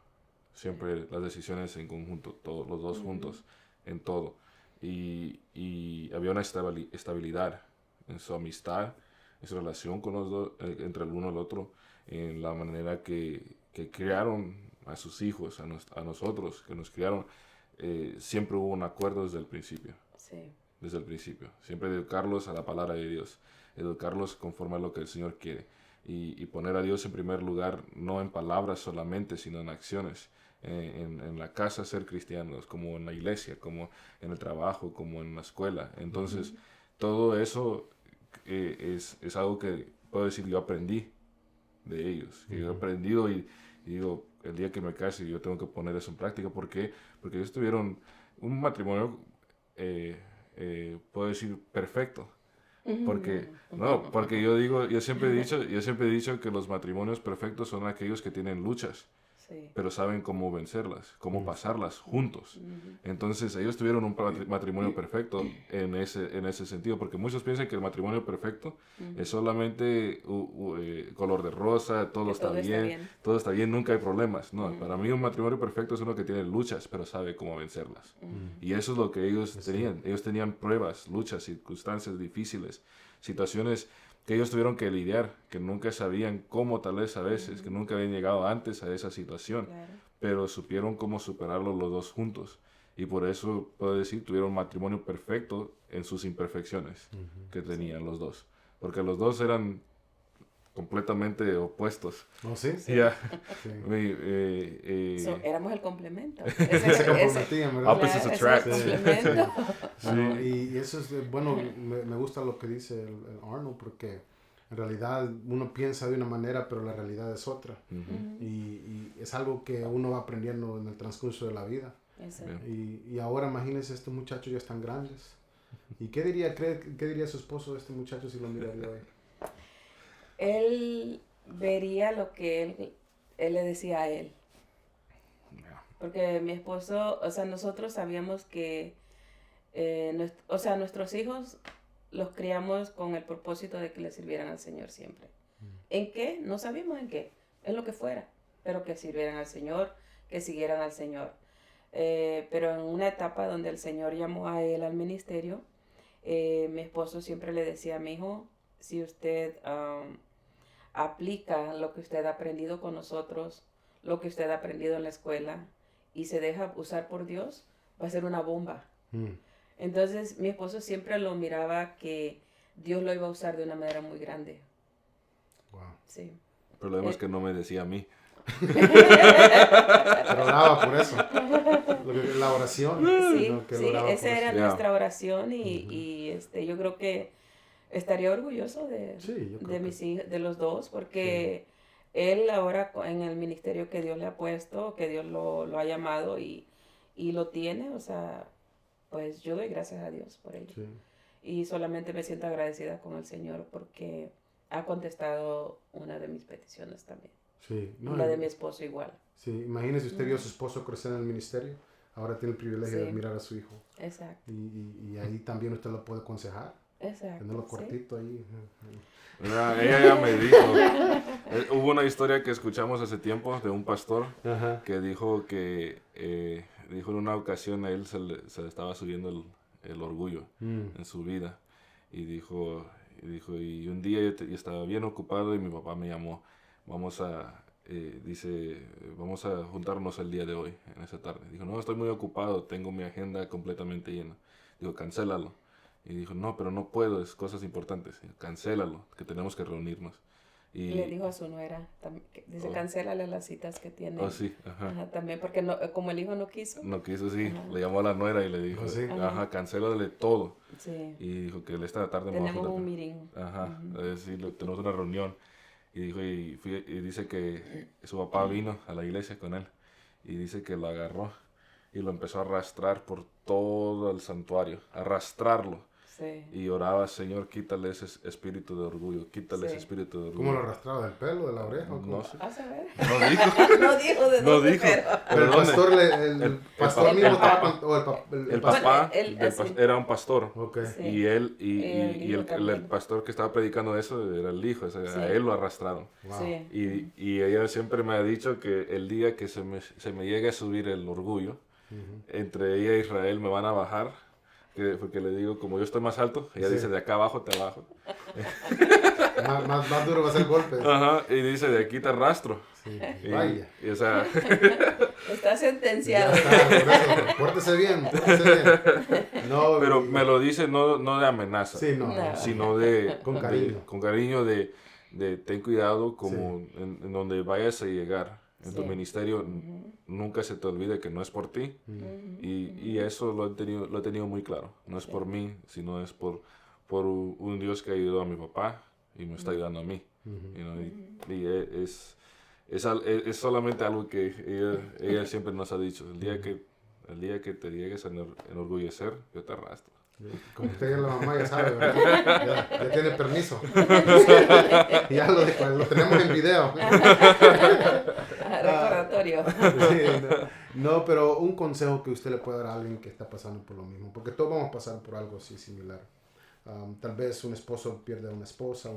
[SPEAKER 3] siempre las decisiones en conjunto, todos los dos juntos en todo. Y había una estabilidad en su amistad, en su relación con los dos, entre el uno y el otro, en la manera que criaron a sus hijos, a nosotros, que nos criaron. Siempre hubo un acuerdo desde el principio.
[SPEAKER 1] Sí.
[SPEAKER 3] Desde el principio. Siempre educarlos a la palabra de Dios. Educarlos conforme a lo que el Señor quiere. Y poner a Dios en primer lugar, no en palabras solamente, sino en acciones. En la casa ser cristianos, como en la iglesia, como en el trabajo, como en la escuela. Entonces, todo eso es algo que puedo decir yo aprendí de ellos. Que yo he aprendido y digo, el día que me case yo tengo que poner eso en práctica. ¿Por qué? Porque ellos tuvieron un matrimonio, puedo decir, perfecto. Porque yo siempre he dicho que los matrimonios perfectos son aquellos que tienen luchas, pero saben cómo vencerlas, cómo pasarlas juntos. Entonces ellos tuvieron un matrimonio perfecto en ese sentido, porque muchos piensan que el matrimonio perfecto es solamente color de rosa, todo está bien, nunca hay problemas. No, para mí un matrimonio perfecto es uno que tiene luchas, pero sabe cómo vencerlas. Y eso es lo que ellos tenían. Ellos tenían pruebas, luchas, circunstancias difíciles, situaciones que ellos tuvieron que lidiar, que nunca sabían cómo tal vez a veces, que nunca habían llegado antes a esa situación, pero supieron cómo superarlo los dos juntos. Y por eso, puedo decir, tuvieron un matrimonio perfecto en sus imperfecciones que tenían los dos. Porque los dos eran completamente opuestos.
[SPEAKER 2] ¿Oh, sí?
[SPEAKER 1] Éramos el complemento.
[SPEAKER 2] Se comprometían, ¿verdad?
[SPEAKER 3] Opposites attract.
[SPEAKER 2] Y eso es, bueno, me gusta lo que dice el Arnold, porque en realidad uno piensa de una manera, pero la realidad es otra. Y es algo que uno va aprendiendo en el transcurso de la vida. Y ahora imagínense, estos muchachos ya están grandes. ¿Y qué diría su esposo de este muchacho si lo miraría hoy?
[SPEAKER 1] Él vería lo que él le decía a él. Porque mi esposo, nosotros sabíamos que, nuestros hijos los criamos con el propósito de que le sirvieran al Señor siempre. ¿En qué? No sabíamos en qué, en lo que fuera, pero que sirvieran al Señor, que siguieran al Señor. Pero en una etapa donde el Señor llamó a él al ministerio, mi esposo siempre le decía a mi hijo, si usted aplica lo que usted ha aprendido con nosotros, lo que usted ha aprendido en la escuela y se deja usar por Dios, va a ser una bomba. Entonces mi esposo siempre lo miraba que Dios lo iba a usar de una manera muy grande.
[SPEAKER 2] Wow.
[SPEAKER 1] Sí.
[SPEAKER 3] El problema es que no me decía a mí.
[SPEAKER 2] Pero oraba por eso. La oración.
[SPEAKER 1] Sí, esa era nuestra oración y yo creo que estaría orgulloso de los dos, porque él ahora en el ministerio que Dios le ha puesto, que Dios lo ha llamado y lo tiene, pues yo doy gracias a Dios por ello. Y solamente me siento agradecida con el Señor porque ha contestado una de mis peticiones también.
[SPEAKER 2] Sí.
[SPEAKER 1] Y la de mi esposo igual.
[SPEAKER 2] Sí, imagínese, usted vio a su esposo crecer en el ministerio, ahora tiene el privilegio de mirar a su hijo.
[SPEAKER 1] Exacto.
[SPEAKER 2] Y ahí también usted lo puede aconsejar.
[SPEAKER 1] Exacto.
[SPEAKER 2] Tenerlo cortito ahí.
[SPEAKER 3] Mira, ella ya me dijo. Hubo una historia que escuchamos hace tiempo de un pastor que dijo que dijo en una ocasión a él se le estaba subiendo el orgullo en su vida. Y dijo, y un día yo estaba bien ocupado y mi papá me llamó. Vamos a juntarnos el día de hoy, en esa tarde. Dijo, no, estoy muy ocupado, tengo mi agenda completamente llena. Digo, cancélalo. Y dijo, no, pero no puedo, es cosas importantes. Digo, cancélalo, que tenemos que reunirnos. Y
[SPEAKER 1] le dijo a su nuera, dice, cancélale las citas que tiene.
[SPEAKER 3] Oh, sí, ajá.
[SPEAKER 1] También, porque no, como el hijo no quiso.
[SPEAKER 3] No quiso, sí. Le llamó a la nuera y le dijo, cancélale todo.
[SPEAKER 1] Sí.
[SPEAKER 3] Y dijo que esta tarde
[SPEAKER 1] tenemos un meeting.
[SPEAKER 3] tenemos una reunión. y dice que su papá vino a la iglesia con él y dice que lo agarró y lo empezó a arrastrar por todo el santuario, arrastrarlo.
[SPEAKER 1] Sí.
[SPEAKER 3] Y oraba, Señor, quítale ese espíritu de orgullo, quítale ese espíritu de orgullo.
[SPEAKER 2] ¿Cómo lo arrastraba? ¿Del pelo, de la oreja?
[SPEAKER 3] No sé.
[SPEAKER 1] ¿Vas a ver?
[SPEAKER 3] No dijo.
[SPEAKER 1] No dijo de
[SPEAKER 3] No
[SPEAKER 1] dónde,
[SPEAKER 3] dijo.
[SPEAKER 2] Pero el pastor, el pastor mismo estaba
[SPEAKER 3] El papá
[SPEAKER 1] Bueno,
[SPEAKER 3] era un pastor.
[SPEAKER 2] Ok.
[SPEAKER 1] Sí.
[SPEAKER 3] Y él
[SPEAKER 1] El hijo
[SPEAKER 3] el
[SPEAKER 1] también.
[SPEAKER 3] pastor que estaba predicando eso era el hijo, o sea,
[SPEAKER 1] Sí.
[SPEAKER 3] a él lo arrastraron.
[SPEAKER 2] Wow.
[SPEAKER 1] Sí.
[SPEAKER 3] Y ella siempre me ha dicho que el día que se me llegue a subir el orgullo, entre ella e Israel me van a bajar, porque le digo, como yo estoy más alto, ella
[SPEAKER 2] Sí.
[SPEAKER 3] dice, de acá abajo te abajo.
[SPEAKER 2] Más duro va a ser el golpe.
[SPEAKER 3] Ajá, y dice, de aquí te arrastro.
[SPEAKER 2] Sí.
[SPEAKER 3] Y,
[SPEAKER 2] Vaya.
[SPEAKER 3] y, o sea,
[SPEAKER 1] Está
[SPEAKER 2] Ya
[SPEAKER 1] sentenciado.
[SPEAKER 2] está, por eso, pórtese bien, pórtese bien. No,
[SPEAKER 3] pero me lo dice no de amenaza,
[SPEAKER 2] Sí, no.
[SPEAKER 1] No.
[SPEAKER 3] sino
[SPEAKER 2] Con cariño.
[SPEAKER 3] con cariño de ten cuidado como
[SPEAKER 2] Sí.
[SPEAKER 3] en donde vayas a llegar en tu
[SPEAKER 1] Sí.
[SPEAKER 3] ministerio, nunca se te olvide que no es por ti. Y eso lo he tenido muy claro. No es por mí, sino es por un Dios que ayudó a mi papá y me está ayudando a mí. You know, y es solamente algo que ella siempre nos ha dicho. El día que te llegues a enorgullecer, yo te arrastro.
[SPEAKER 2] Como usted es la mamá, ya sabe, ¿verdad? Ya tiene permiso. Ya lo tenemos en video.
[SPEAKER 1] Recordatorio.
[SPEAKER 2] Sí, no, pero un consejo que usted le puede dar a alguien que está pasando por lo mismo, porque todos vamos a pasar por algo así similar. Tal vez un esposo pierde a una esposa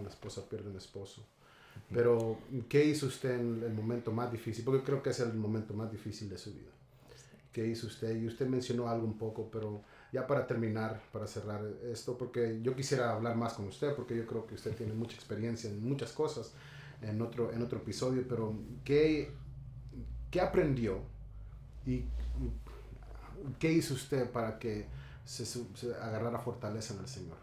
[SPEAKER 2] pierde a un esposo. Pero, ¿qué hizo usted en el momento más difícil? Porque creo que es el momento más difícil de su vida. ¿Qué hizo usted? Y usted mencionó algo un poco, pero ya para terminar, para cerrar esto, porque yo quisiera hablar más con usted, porque yo creo que usted tiene mucha experiencia en muchas cosas en otro episodio, pero ¿qué aprendió y qué hizo usted para que se agarrara fortaleza en el Señor?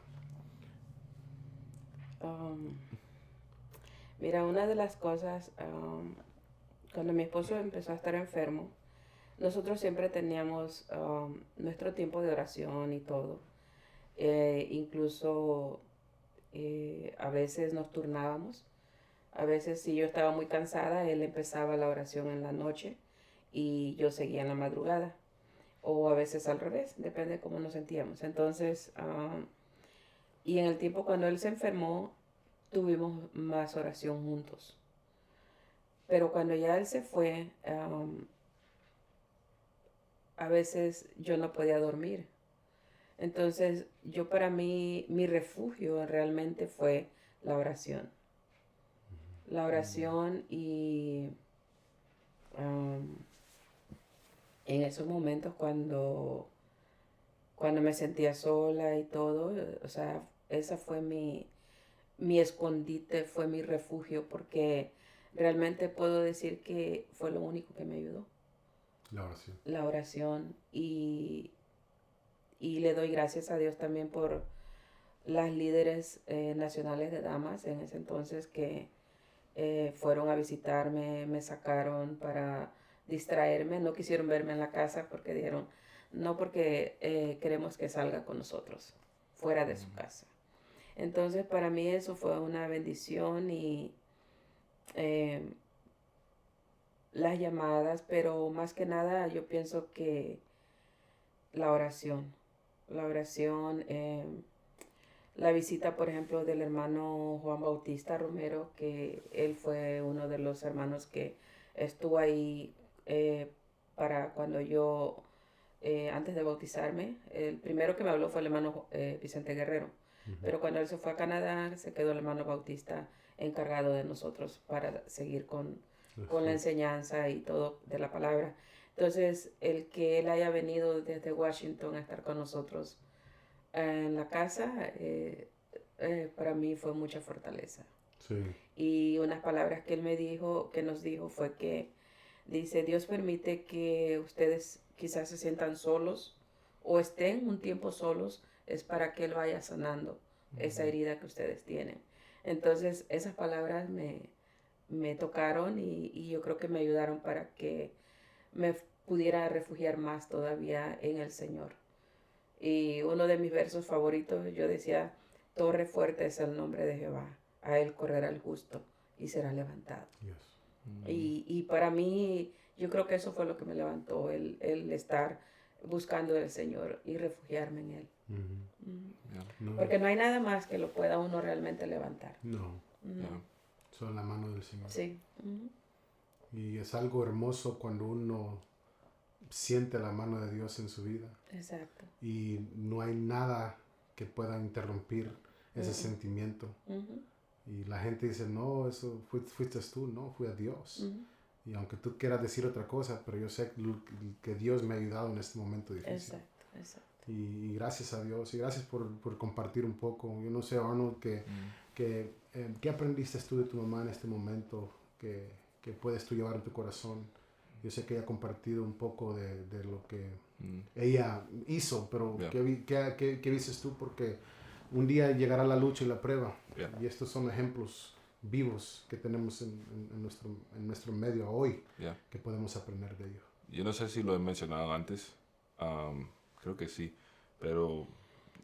[SPEAKER 1] Mira, una de las cosas, cuando mi esposo empezó a estar enfermo, nosotros siempre teníamos nuestro tiempo de oración y todo. Incluso a veces nos turnábamos. A veces si yo estaba muy cansada, él empezaba la oración en la noche y yo seguía en la madrugada. O a veces al revés, depende de cómo nos sentíamos. Entonces, y en el tiempo cuando él se enfermó, tuvimos más oración juntos. Pero cuando ya él se fue, a veces yo no podía dormir. Entonces, yo para mí, mi refugio realmente fue la oración. La oración y en esos momentos cuando me sentía sola y todo, o sea, esa fue mi escondite, fue mi refugio, porque realmente puedo decir que fue lo único que me ayudó.
[SPEAKER 2] La oración.
[SPEAKER 1] La oración y le doy gracias a Dios también por las líderes nacionales de damas en ese entonces que fueron a visitarme, me sacaron para distraerme, no quisieron verme en la casa porque dijeron, no porque queremos que salga con nosotros, fuera de su casa. Entonces para mí eso fue una bendición y las llamadas, pero más que nada yo pienso que la oración, la visita, por ejemplo, del hermano Juan Bautista Romero, que él fue uno de los hermanos que estuvo ahí para cuando yo, antes de bautizarme, el primero que me habló fue el hermano Vicente Guerrero, pero cuando él se fue a Canadá, se quedó el hermano Bautista encargado de nosotros para seguir con la enseñanza y todo de la palabra. Entonces, el que él haya venido desde Washington a estar con nosotros en la casa, para mí fue mucha fortaleza.
[SPEAKER 2] Sí.
[SPEAKER 1] Y unas palabras que él me dijo, que nos dijo, fue que dice, Dios permite que ustedes quizás se sientan solos o estén un tiempo solos, es para que él vaya sanando esa herida que ustedes tienen. Entonces, esas palabras me tocaron y yo creo que me ayudaron para que me pudiera refugiar más todavía en el Señor. Y uno de mis versos favoritos, yo decía, torre fuerte es el nombre de Jehová, a él correrá el justo y será levantado.
[SPEAKER 2] Yes.
[SPEAKER 1] Y para mí, yo creo que eso fue lo que me levantó, el estar buscando al Señor y refugiarme en Él.
[SPEAKER 2] No.
[SPEAKER 1] Porque no hay nada más que lo pueda uno realmente levantar.
[SPEAKER 2] No. Solo en la mano del Señor.
[SPEAKER 1] Sí.
[SPEAKER 2] Y es algo hermoso cuando uno siente la mano de Dios en su vida.
[SPEAKER 1] Exacto.
[SPEAKER 2] Y no hay nada que pueda interrumpir ese sentimiento. Y la gente dice, no, eso fuiste tú. No, fui a Dios. Y aunque tú quieras decir otra cosa, pero yo sé que Dios me ha ayudado en este momento difícil.
[SPEAKER 1] Exacto.
[SPEAKER 2] Y gracias a Dios. Y gracias por compartir un poco. Yo no sé, Arnold, ¿qué aprendiste tú de tu mamá en este momento que puedes tú llevar en tu corazón? Yo sé que ella ha compartido un poco de lo que ella hizo, pero ¿qué dices tú? Porque un día llegará la lucha y la prueba. Y estos son ejemplos vivos que tenemos en nuestro medio hoy, que podemos aprender de ello.
[SPEAKER 3] Yo no sé si lo he mencionado antes, creo que sí, pero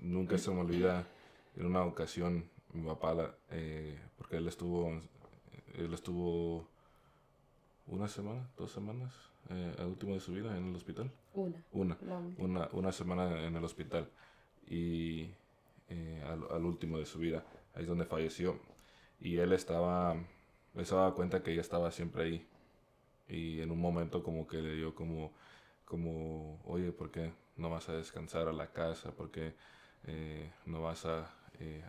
[SPEAKER 3] nunca se me olvida en una ocasión mi papá, porque él estuvo 1 semana, 2 semanas, al último de su vida en el hospital. Una semana en el hospital y al último de su vida, ahí es donde falleció. Y él se daba cuenta que ella estaba siempre ahí. Y en un momento como que le dio como oye, ¿por qué no vas a descansar a la casa? ¿Por qué no vas a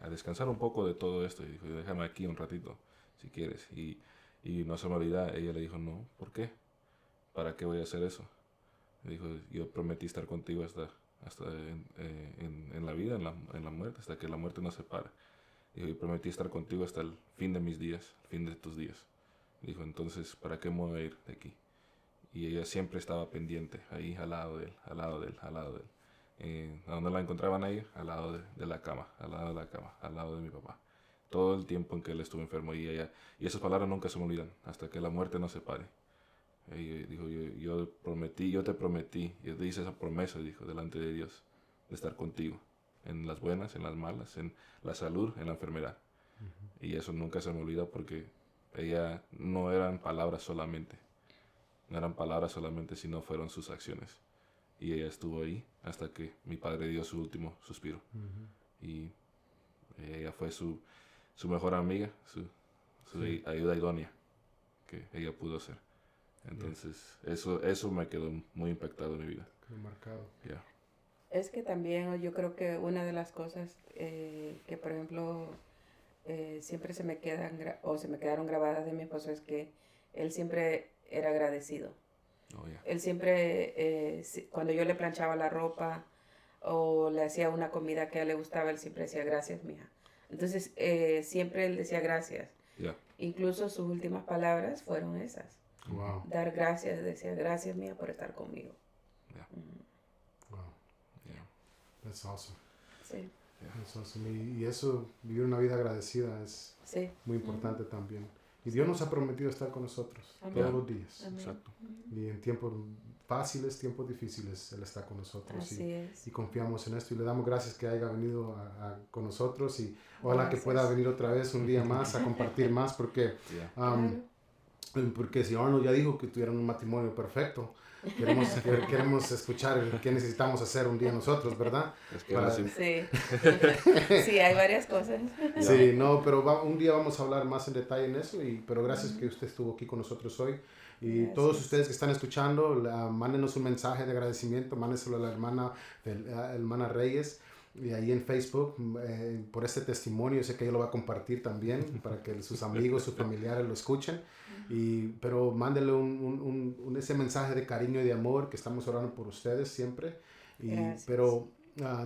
[SPEAKER 3] descansar un poco de todo esto? Y dijo, déjame aquí un ratito, si quieres. Y no se me olvida, ella le dijo, no, ¿por qué? ¿Para qué voy a hacer eso? Le dijo, yo prometí estar contigo hasta en la vida, en la muerte, hasta que la muerte nos separe. Dijo, yo prometí estar contigo hasta el fin de mis días, el fin de tus días. Dijo, entonces, ¿para qué me voy a ir de aquí? Y ella siempre estaba pendiente, ahí al lado de él. ¿A dónde la encontraban ahí? Al lado de la cama, al lado de mi papá. Todo el tiempo en que él estuvo enfermo. Y esas palabras nunca se me olvidan, hasta que la muerte nos separe. Ella dijo, yo te prometí, yo te hice esa promesa, dijo, delante de Dios, de estar contigo, en las buenas, en las malas, en la salud, en la enfermedad. Y eso nunca se me olvida porque ella no eran palabras solamente, sino fueron sus acciones. Y ella estuvo ahí hasta que mi padre dio su último suspiro. Y ella fue su mejor amiga, su ayuda idónea que ella pudo ser. Entonces, eso me quedó muy impactado en mi vida.
[SPEAKER 2] Muy marcado.
[SPEAKER 1] Es que también yo creo que una de las cosas que, por ejemplo, siempre se me quedaron grabadas de mi esposo es que él siempre era agradecido. Él siempre, cuando yo le planchaba la ropa o le hacía una comida que a él le gustaba, él siempre decía, gracias, mija. Entonces, siempre él decía gracias. Incluso sus últimas palabras fueron esas.
[SPEAKER 2] Wow.
[SPEAKER 1] Dar gracias, decía, gracias, mía, por estar conmigo.
[SPEAKER 2] Wow. That's awesome.
[SPEAKER 1] Sí.
[SPEAKER 2] That's awesome. Y eso, vivir una vida agradecida es muy importante también. Y Dios nos ha prometido estar con nosotros todos los días.
[SPEAKER 3] Exacto.
[SPEAKER 2] Y en tiempos fáciles, tiempos difíciles, Él está con nosotros.
[SPEAKER 1] Así es.
[SPEAKER 2] Y confiamos en esto y le damos gracias que haya venido con nosotros y ojalá que pueda venir otra vez un día más a compartir más porque si Arnold ya dijo que tuvieran un matrimonio perfecto, queremos escuchar qué necesitamos hacer un día nosotros, ¿verdad?
[SPEAKER 1] Sí, hay varias cosas.
[SPEAKER 2] Sí, no, pero un día vamos a hablar más en detalle en eso, pero gracias que usted estuvo aquí con nosotros hoy. Y
[SPEAKER 1] gracias.
[SPEAKER 2] Todos ustedes que están escuchando, mándenos un mensaje de agradecimiento, mándenselo a la hermana Reyes. Y ahí en Facebook, por este testimonio, sé que ella lo va a compartir también para que sus amigos, sus familiares lo escuchen. Pero mándele ese mensaje de cariño y de amor, que estamos orando por ustedes siempre. Pero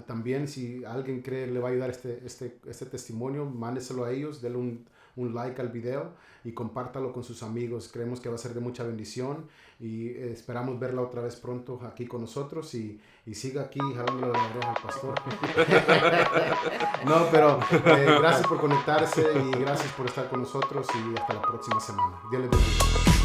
[SPEAKER 2] también si alguien cree le va a ayudar este testimonio, mándeselo a ellos, denle un like al video y compártalo con sus amigos. Creemos que va a ser de mucha bendición y esperamos verla otra vez pronto aquí con nosotros y siga aquí jalándole la oreja al pastor. No, pero gracias por conectarse y gracias por estar con nosotros y hasta la próxima semana. Dios les bendiga.